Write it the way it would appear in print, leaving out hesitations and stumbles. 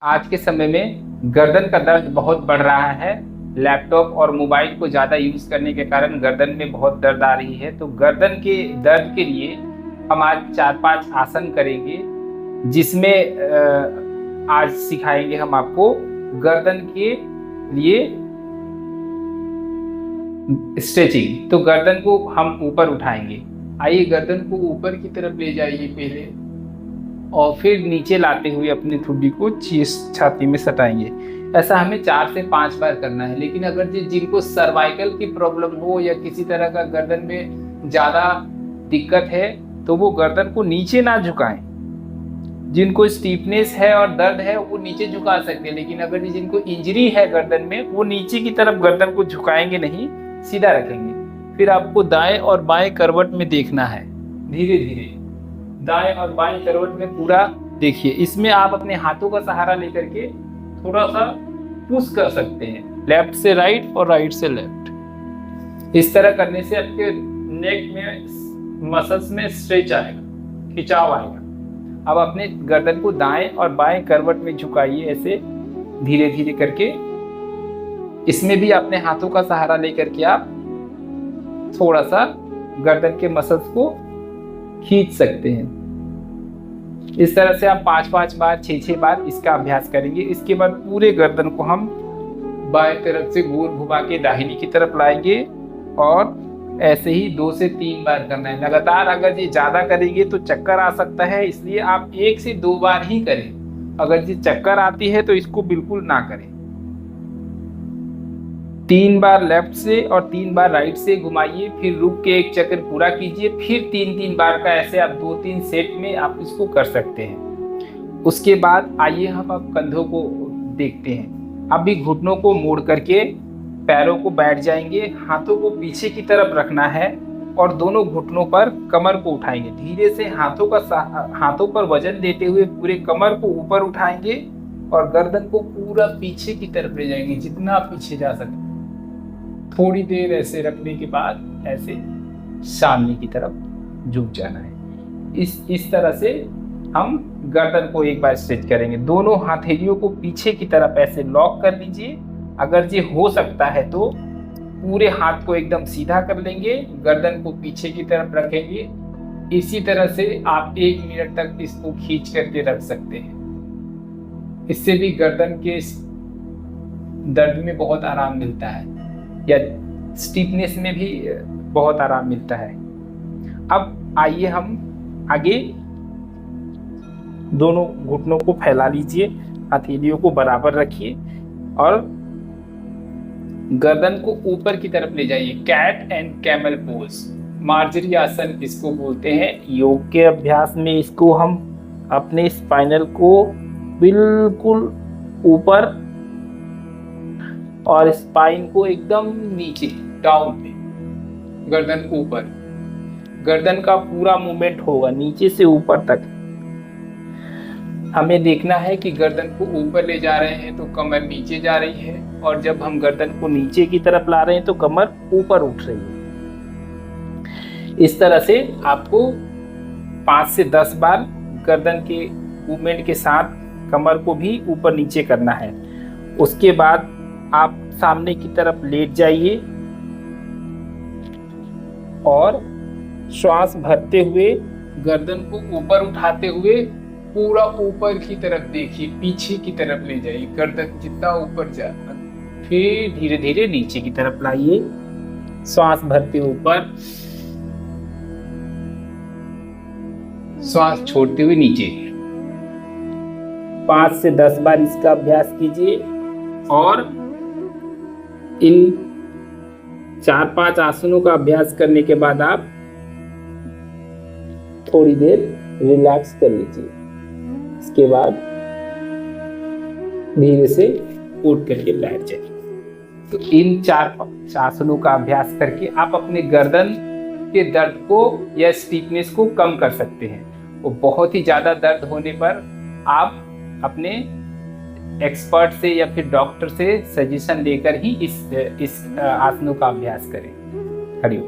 आज के समय में गर्दन का दर्द बहुत बढ़ रहा है। लैपटॉप और मोबाइल को ज़्यादा यूज़ करने के कारण गर्दन में बहुत दर्द आ रही है। तो गर्दन के दर्द के लिए हम आज 4-5 आसन करेंगे, जिसमें आज सिखाएंगे हम आपको गर्दन के लिए स्ट्रेचिंग। तो गर्दन को हम ऊपर उठाएंगे। आइए, गर्दन को ऊपर की तरफ ले जाइए पहले, और फिर नीचे लाते हुए अपनी ठुड्डी को छाती में सटाएंगे। ऐसा हमें 4 से 5 बार करना है। लेकिन अगर जिनको सर्वाइकल की प्रॉब्लम हो या किसी तरह का गर्दन में ज़्यादा दिक्कत है, तो वो गर्दन को नीचे ना झुकाएं। जिनको स्टीफनेस है और दर्द है वो नीचे झुका सकते हैं, लेकिन अगर जिनको इंजरी है गर्दन में, वो नीचे की तरफ गर्दन को झुकाएंगे नहीं, सीधा रखेंगे। फिर आपको दाएं और बाएं करवट में देखना है। धीरे धीरे दाएं और बाएं करवट में पूरा देखिए। इसमें आप अपने हाथों का सहारा लेकर के थोड़ा सा पुश कर सकते हैं, लेफ्ट से राइट और राइट से लेफ्ट। इस तरह करने से आपके नेक में मसल्स में स्ट्रेच आएगा, खिंचाव आएगा। अब अपने गर्दन को दाएं और बाएं करवट में झुकाइए, ऐसे धीरे धीरे करके। इसमें भी अपने हाथों का सहारा लेकर के आप थोड़ा सा गर्दन के मसल्स को खींच सकते हैं। इस तरह से आप 5-5 बार, 6-6 बार इसका अभ्यास करेंगे। इसके बाद पूरे गर्दन को हम बाएं तरफ से गोल घुमा के दाहिनी की तरफ लाएंगे, और ऐसे ही 2 से 3 बार करना है लगातार। अगर ये ज़्यादा करेंगे तो चक्कर आ सकता है, इसलिए आप 1 से 2 बार ही करें। अगर ये चक्कर आती है तो इसको बिल्कुल ना करें। 3 बार लेफ्ट से और 3 बार राइट से घुमाइए, फिर रुक के एक चक्कर पूरा कीजिए, फिर 3-3 बार का ऐसे आप 2-3 सेट में आप इसको कर सकते हैं। उसके बाद आइए हम अब कंधों को देखते हैं। अभी घुटनों को मोड़ करके पैरों को बैठ जाएंगे, हाथों को पीछे की तरफ रखना है और दोनों घुटनों पर कमर को उठाएंगे। धीरे से हाथों पर वजन देते हुए पूरे कमर को ऊपर उठाएंगे और गर्दन को पूरा पीछे की तरफ ले जाएंगे, जितना आप पीछे जा सकते। थोड़ी देर ऐसे रखने के बाद ऐसे सामने की तरफ झुक जाना है। इस तरह से हम गर्दन को एक बार स्ट्रेच करेंगे। दोनों हथेलियों को पीछे की तरफ ऐसे लॉक कर लीजिए। अगर ये हो सकता है तो पूरे हाथ को एकदम सीधा कर लेंगे, गर्दन को पीछे की तरफ रखेंगे। इसी तरह से आप 1 मिनट तक इसको खींच करके रख सकते हैं। इससे भी गर्दन के दर्द में बहुत आराम मिलता है, या स्टीफनेस में भी बहुत आराम मिलता है। अब आइए हम आगे दोनों घुटनों को फैला लीजिए, हथेलियों को बराबर रखिए और गर्दन को ऊपर की तरफ ले जाइए। कैट एंड कैमल पोज, मार्जरी आसन इसको बोलते हैं। योग के अभ्यास में इसको हम अपने स्पाइनल को बिल्कुल ऊपर और स्पाइन को एकदम नीचे, डाउन पे, गर्दन ऊपर। गर्दन का पूरा मूवमेंट होगा नीचे से ऊपर तक। हमें देखना है कि गर्दन को ऊपर ले जा रहे हैं तो कमर नीचे जा रही है, और जब हम गर्दन को नीचे की तरफ ला रहे हैं तो कमर ऊपर उठ रही है। इस तरह से आपको 5 से 10 बार गर्दन के मूवमेंट के साथ कमर को भी ऊपर नीचे करना है। उसके बाद आप सामने की तरफ लेट जाइए और श्वास भरते हुए गर्दन को ऊपर उठाते हुए पूरा ऊपर की तरफ देखिए, पीछे की तरफ ले जाइए, गर्दन जितना ऊपर जा। फिर धीरे धीरे नीचे की तरफ लाइए, श्वास भरते ऊपर, श्वास छोड़ते हुए नीचे। 5 से 10 बार इसका अभ्यास कीजिए, और इन 4-5 आसनों का अभ्यास करने के बाद आप थोड़ी देर रिलैक्स कर लीजिए। इसके बाद धीरे से उठ करके बैठ जाइए। तो इन 4-5 आसनों का अभ्यास करके आप अपने गर्दन के दर्द को या स्टीफनेस को कम कर सकते हैं। वो बहुत ही ज़्यादा दर्द होने पर आप अपने एक्सपर्ट से या फिर डॉक्टर से सजेशन लेकर ही इस आसनों का अभ्यास करें। हरिओम।